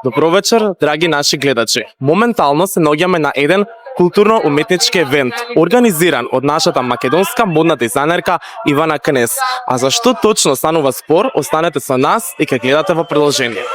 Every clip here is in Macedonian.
Добро вечер, драги наши гледачи. Моментално се наоѓаме на еден културно-уметнички евент, организиран од нашата македонска модна дизајнерка Ивана Кнез. А зашто точно станува спор, останете со нас и ќе гледате во продолжение.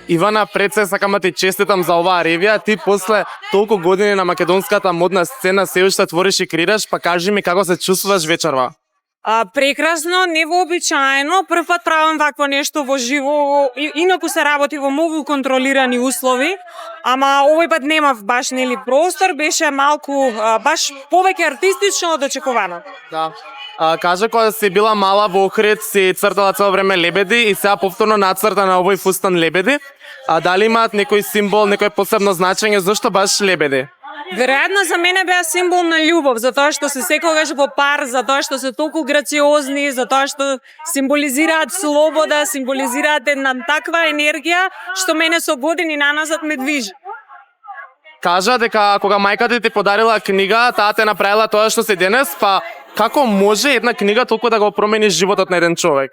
Ивана, пред се сакам да ти честитам за оваа ревија. Ти после толку години на македонската модна сцена се уште твориш и креираш, па кажи ми како се чувствуваш вечерва? Прекрасно, невообичаено. Прв пат правам вакво нешто во живо. Инаку се работи во многу контролирани услови, ама овој пат немав баш нели простор, беше малку баш повеќе артистично од очекувано. Да. Кажа, кога си била мала во Охрид, си цртала цело време лебеди и сега повторно нацрта на овој фустан лебеди. Дали имаат некој символ, некој посебно значење, зашто баш лебеди? Веројатно за мене беа символ на љубов, затоа што се секогаш во пар, затоа што се толку грациозни, затоа што символизираат слобода, символизираат една таква енергија што мене со години наназад ме движи. Кажа дека кога мајката ти подарила книга, таа те направила тоа што си денес, па како може една книга толку да го промени животот на еден човек?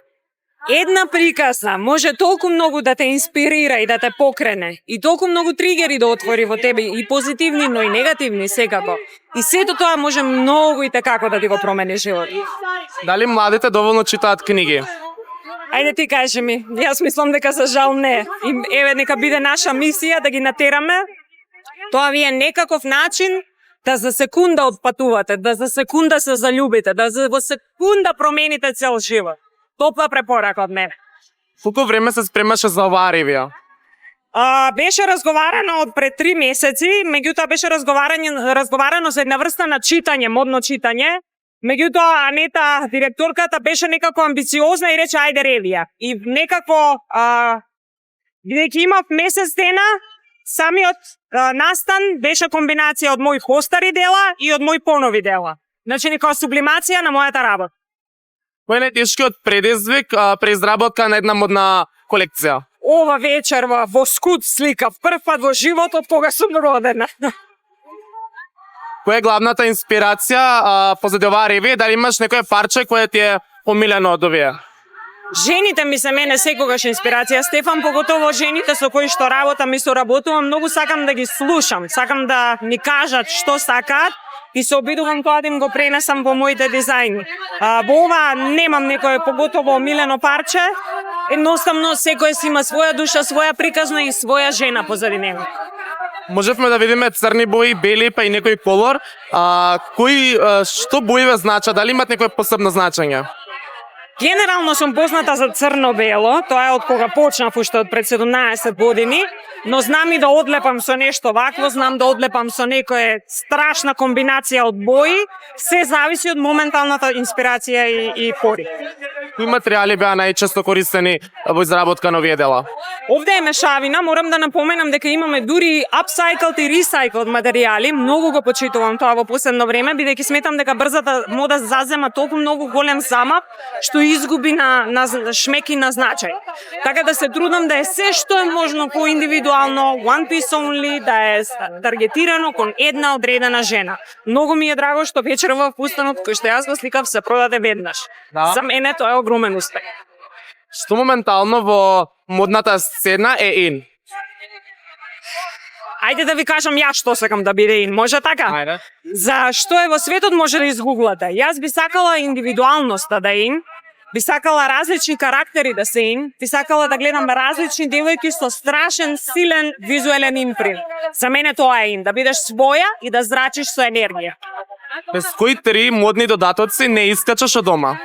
Една приказна може толку многу да те инспирира и да те покрене, и толку многу тригери да отвори во тебе, и позитивни, но и негативни секако. И сето тоа може многу и како да ти го промени животот. Дали младите доволно читаат книги? Ајде ти кажи ми, јас мислам дека за жал не. И еве нека биде наша мисија да ги натераме. Тоа ви е некаков начин да за секунда отпатувате, да за секунда се заљубите, да за во секунда промените цел живот. Топла препорака од мене. Колку време се спремаше за оваа ревија? Беше разговарано од пред 3 месеци, меѓутоа беше разговарано за една врста на читање, модно читање. Меѓутоа Анета, директорката, беше некако амбициозна и рече ајде ревија. И некако бидејќи имав месец дена, самиот настан беше комбинација од мои постари дела и од мои понови дела. Значи некоја сублимација на мојата работа. Кој е најтешкиот предизвик при изработка на една модна колекција? Ова вечерва во Скут слика прв пат во животот кога сум родена. Која е главната инспирација позади оваа ревија? Дали имаш некој парче кое ти е помилено од овие? Жените ми се мене секогаш инспирација, Стефан, поготово жените со кои што работам и соработувам, многу сакам да ги слушам, сакам да ми кажат што сакаат и се обидувам тоа да им го пренесам во моите дизајни. Во ова немам некој поготово омилено парче, едноставно секој си има своја душа, своја приказна и своја жена позади него. Можевме да видиме црни бои, бели, па и некој колор. Што боиве значат? Дали имат некој посебно значење? Генерално сум позната за црно-бело, тоа е од кога почнав уште од пред 17 години, но знам и да одлепам со нешто вакво, знам да одлепам со некоја страшна комбинација од бои, се зависи од моменталната инспирација и пори. Кои материјали беа најчесто користени во изработка на овие дела? Овде е мешавина, морам да напоменам дека имаме дури upcycled и recycled материјали, многу го почитувам тоа во последно време, бидејќи сметам дека брзата мода зазема толку многу голем замав, што изгуби на шмек и на значај. Така да се трудам да е се што е можно по-индивидуално, one piece only, да е таргетирано кон една одредена жена. Многу ми е драго што вечерва фустанот кој што јас го сликав се продаде веднаш. Да. За мене тоа е огромен успех. Што моментално во модната сцена е ин? Ајде да ви кажам ја што сакам да биде ин, може така? Ајде. За што е во светот може да изгуглате. Јас би сакала индивидуалноста да е ин, би сакала различни карактери да се ин, би сакала да гледам различни девојки со страшен, силен визуелен импринт. За мене тоа е ин, да бидеш своја и да зрачиш со енергија. Без кои 3 модни додатоци не искачаш од дома?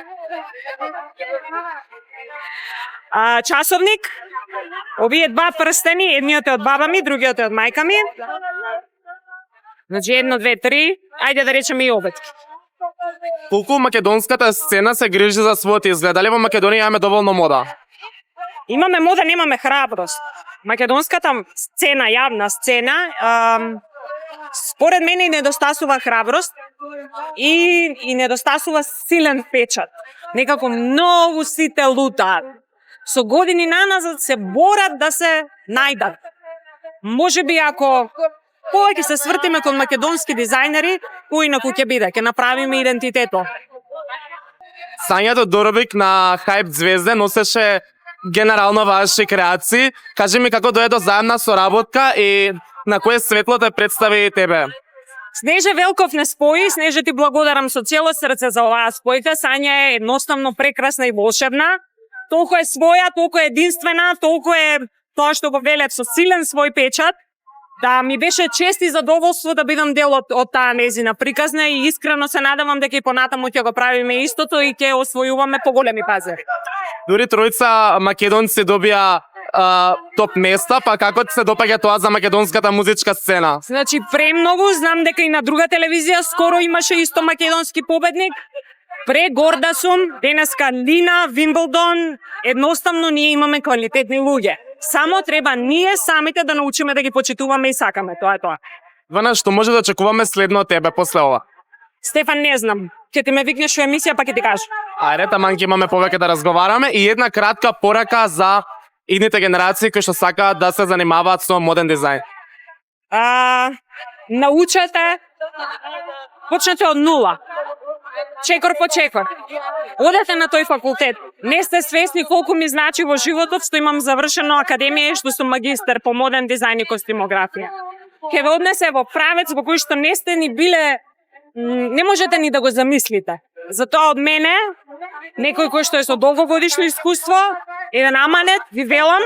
Часовник, овие 2 прстени, едниот е од баба ми, другиот е од мајка ми. Значи 1, 2, 3, ајде да речеме и обетки. Колку македонската сцена се грижи за својот изглед? Дали во Македонија имаме доволно мода? Имаме мода, немаме храброст. Македонската сцена, јавна сцена, според мене недостасува храброст и недостасува силен печат. Некако многу сите лутаат. со години наназад се борат да се најдат. Можеби ако повеќе се свртиме кон македонски дизајнери, поинаку ќе биде, ќе направиме идентитето. Сања Тодоровик на Hype Звезде носеше генерално ваши креации. Кажи ми како дојде до заедна соработка и на кое светло те представи тебе? Снеже Велков не спои, Снеже ти благодарам со цело срце за оваа спојка. Сања е едноставно прекрасна и волшебна. Толку е своја, толку е единствена, толку е тоа што го велат со силен свој печат. Да ми беше чест и задоволство да бидам дел од таа незина приказна и искрено се надевам дека и понатаму ќе го правиме истото и ќе освојуваме поголеми пазари. Дури тројца македонци добија топ места, па како ти се допаѓа тоа за македонската музичка сцена? Значи, премногу, знам дека и на друга телевизија скоро имаше исто македонски победник. Прегорда сум, денеска Лина, Вимблдон, едноставно ние имаме квалитетни луѓе. Само треба ние самите да научиме да ги почитуваме и сакаме, тоа е тоа. Ивана, што може да очекуваме следно од тебе после ова? Стефан, не знам, ќе ти ме викнеш во емисија па ќе ти кажам. Ајде, таман ќе имаме повеќе да разговараме и една кратка порака за идните генерации кои што сакаат да се занимаваат со моден дизајн. Научете, почнете од нула. Чекор по чекор. Одете на тој факултет. Не сте свесни колку ми значи во животот што имам завршено академија и што сум магистар по моден дизајн и костимографија. Ке ве однесе во правец во кој што не сте ни биле, не можете ни да го замислите. Затоа од мене, некој кој што е со долгогодишно искуство, еден аманет, ви велам,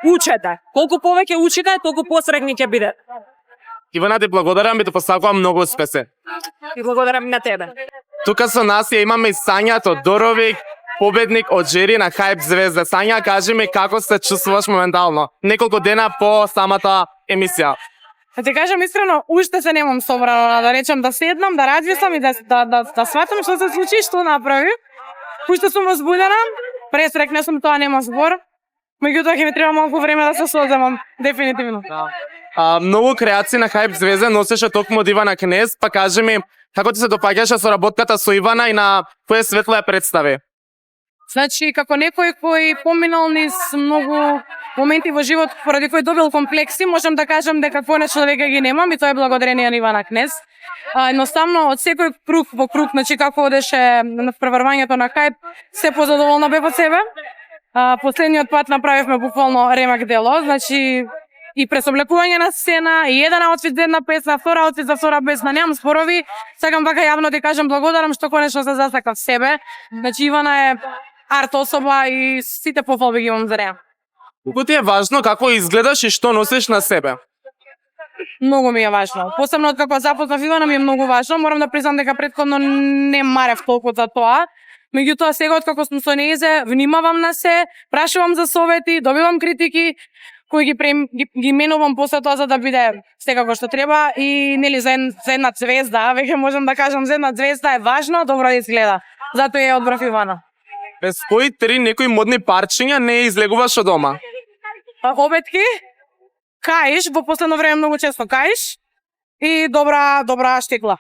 учете. Колку повеќе учите, толку посрекни ќе бидете. Ивана, ти благодарам и ти посакувам многу успеси. И благодарам на тебе. Тука со нас ја имаме и Сања Тодоровик, победник од жири на Hype Звезда. Сања, кажи ми како се чувствуваш моментално, неколку дена по самата емисија. Да ти кажам искрено, уште се немам собрано, да речем да седнам, да размислам и да сватам што се случи, што направи. Уште сум возбудена, пресрекна сум, тоа нема збор. Меѓутоа ќе ми треба малку време да се соземам, дефинитивно. Многу креации на Hype Звезда носеше токму од Ивана Кнез, па кажи ми како ти се допаѓаше соработката со Ивана и на кое светло ја представи? Значи, како некој кој поминал низ многу моменти во живот поради кој добил комплекси, можам да кажам дека конечно дека ги немам и тоа е благодарение на Ивана Кнез. Едноставно од секој круг во круг, значи како одеше на преврвањето на Hype, се позадоволна бев од себе. Последниот пат направивме буквално ремак дело, значи и пресоблекување на сцена, и еден аутфит за една песна, втора аутфит за втора песна, немам спорови. Сакам вака јавно да кажам благодарам што конечно се засакав себе. Значи Ивана е арт особа и сите пофалби ги имам за неа. Колку ти е важно како изгледаш и што носиш на себе? Многу ми е важно. Посебно од како запознав Ивана ми е многу важно. Морам да признам дека претходно не марев толку за тоа. Меѓутоа сега од како сум со нејзе, внимавам на се, прашувам за совети, добивам критики, кои ги менувам после тоа за да биде секако што треба и нели за една звезда, веќе можам да кажам за една звезда е важно добро да изгледа. Затоа ја одбрав Ивана. Без кои три некои модни парчиња не излегуваш од дома? Обетки, каиш, во последно време многу често каиш и добра штекла.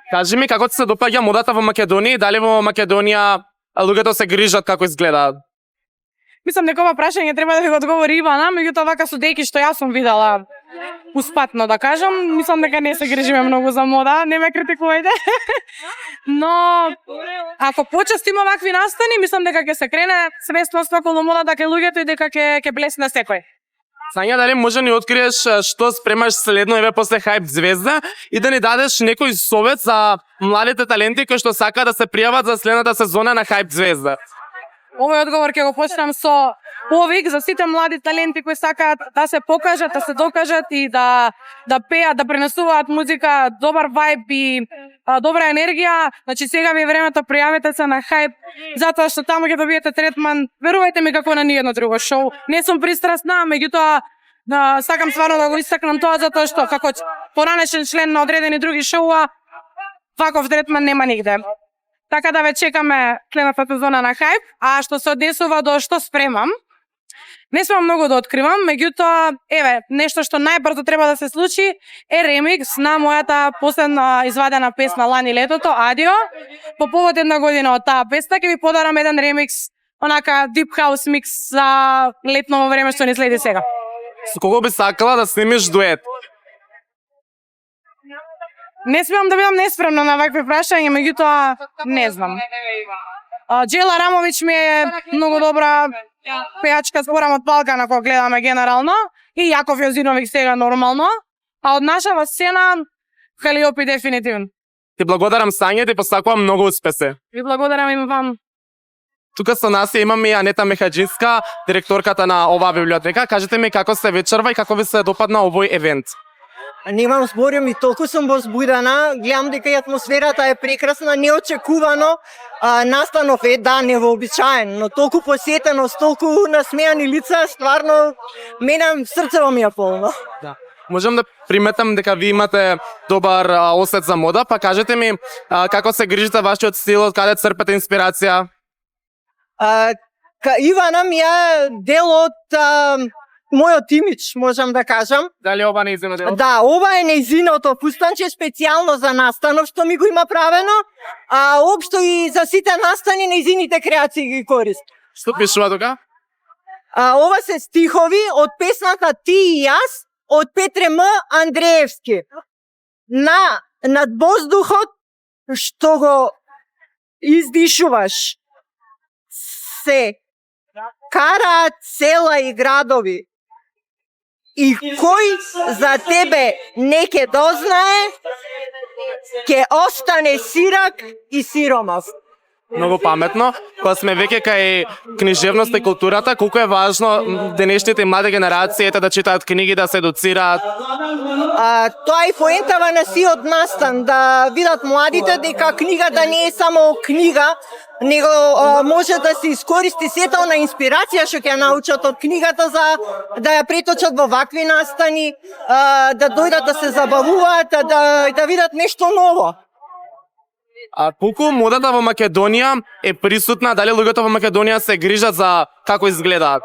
Кажи ми како ти се допаѓа модата во Македонија и дали во Македонија луѓето се грижат како изгледаат? Мислам дека ова прашање треба да ви го одговори Ивана, меѓутоа вака судејќи што јас сум видела успатно да кажам, мислам дека не се грижиме многу за мода, не ме критикувајте. Но ако почестиме вакви настани, мислам дека ќе се крене свестост околу модата кај луѓето и дека ќе блесне секој. Сања, дали може ни откриеш што спремаш следно еве после Hype Звезда и да ни дадеш некој совет за младите таленти кои што сакаат да се пријават за следната сезона на Hype Звезда? Овој одговор ќе го почнам со повик за сите млади таленти кои сакаат да се покажат, да се докажат и да пеат, да пренесуваат музика, добар вајб и добра енергија. Значи сега ви е времето, пријавете се на Hype, затоа што таму ќе добиете третман. Верувајте ми како на ниедно друго шоу. Не сум пристрасна, меѓутоа сакам стварно да го истакнам тоа затоа што како поранешен член на одредени други шоуа, ваков третман нема нигде. Така да ве чекаме следната сезона на Hype, а што се однесува до што спремам, не смеам многу да откривам, меѓутоа, еве, нешто што најбрзо треба да се случи е ремикс на мојата последна извадена песна Лани летото, Адио. По повод една година од таа песна ќе ви подарам еден ремикс онака deep house микс за летно време што не следи сега. Со кого би сакала да снимиш дует? Не смеам да бидам неспремна на вакви прашања, меѓутоа не знам. Джела Рамович ми е многу добра пејачка, зборам од Балкана кога гледаме генерално, и Јаков Јозиновиќ сега нормално, а од нашава сцена Калиопи дефинитивно. Ти благодарам Сања, ти посакувам многу успеси. Ви благодарам и вам. Тука со нас имаме и Анета Мехаџиска, директорката на оваа библиотека. Кажете ми како се вечерва и како ви се допадна овој евент? Немам зборим и толку сум возбудена, гледам дека и атмосферата е прекрасна, неочекувано, настанов е, да, невообичаен, но толку посетеност, толку насмеани лица, стварно, мене срцево ми е полно. Да. Можам да приметам дека ви имате добар осет за мода, па кажете ми како се грижите вашиот стил, од каде црпете инспирација? Ивана ми е дел од мојот имидж, можам да кажам. Дали ова не изино дел? Да, ова е нејзиното фустанче специјално за настанов што ми го има правено, а општо и за сите настани нејзините креации ги користи. Што пишува тука? Ова се стихови од песната Ти и јас од Петре М. Андреевски. Над воздухот што го издишуваш се караат села и градови. И кој за тебе не ке дознае, ке остане сирак и сиромав. Многу паметно. Кога сме веќе кај книжевноста и културата, колку е важно денешните млади генерации да читаат книги, да се едуцираат. Тоа е поентава на сиот настан, да видат младите дека книгата не е само книга, него може да се искористи сетална инспирација што ќе научат од книгата за да ја преточат во вакви настани, да дојдат да се забавуваат, да видат нешто ново. Колку модата во Македонија е присутна, дали луѓето во Македонија се грижат за како изгледаат?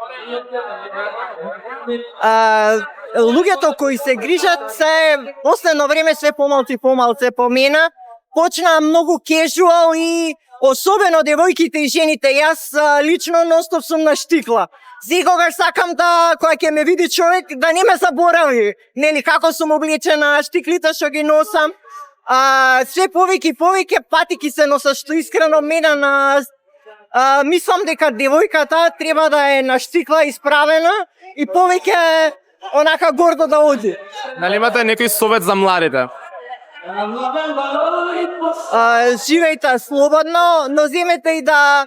Луѓето кои се грижат се последно време све помалце помена, почна многу кежуал и особено девојките и жените. Јас лично ностоп сум на штикла. Секогаш сакам да, кога ќе ме види човек, да не ме заборави, нели, како сум облечена, штиклите што ги носам. Све повеќе патики се носат, што искрено мене мислам дека девојката треба да е на штикла исправена и повеќе онака гордо да оди. Дали имате некој совет за младите? Живејте слободно, но земете и да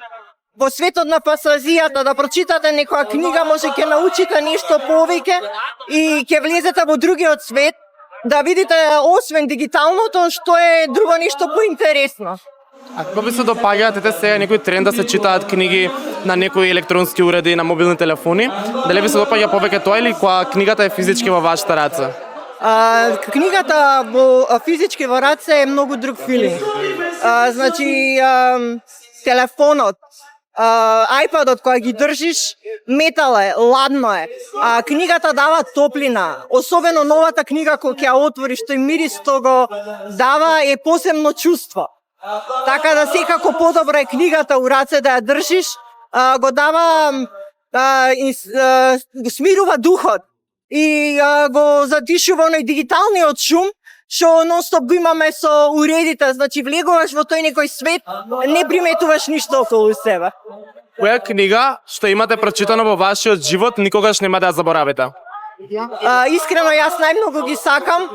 во светот на фантазијата да прочитате некоја книга, може ќе научите нешто повеќе и ќе влезете во другиот свет, да видите освен дигиталното што е друго нешто поинтересно. Како ви се допаѓаат сега некој тренд да се читаат книги на некои електронски уреди, на мобилни телефони? Дали ви се допаѓа повеќе тоа или кога книгата е физички во вашата раце? Книгата во физички во раце е многу друг филинг. Значи, телефонот, iPad-от која ги држиш, метал е, ладно е. Книгата дава топлина. Особено новата книга која ќе ја отвориш, тој мирис што го дава е посебно чувство. Така да секако подобро е книгата у раце да ја држиш, го дава, смирува духот и го задишува оној дигиталниот шум што нонстоп го имаме со уредите, значи влегуваш во тој некој свет, не приметуваш ништо околу себе. Која книга што имате прочитано во вашиот живот никогаш нема да ја заборавите? Искрено јас најмногу ги сакам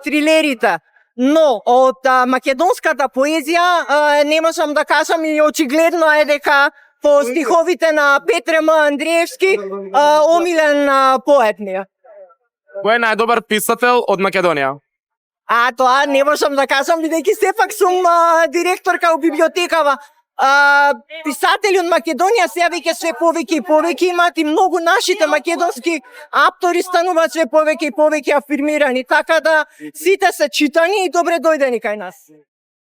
трилерите, но од македонската поезија не можам да кажам и очигледно е дека по стиховите на Петре М. Андреевски омилен поет ми е. Кој е најдобар писател од Македонија? Тоа не можам да кажам, бидејќи сепак сум директорка у библиотекава. Писатели од Македонија сега веќе све повеќе и повеќе имаат и многу нашите македонски автори стануваат све повеќе и повеќе афирмирани, така да сите се читани и добре дојдени кај нас.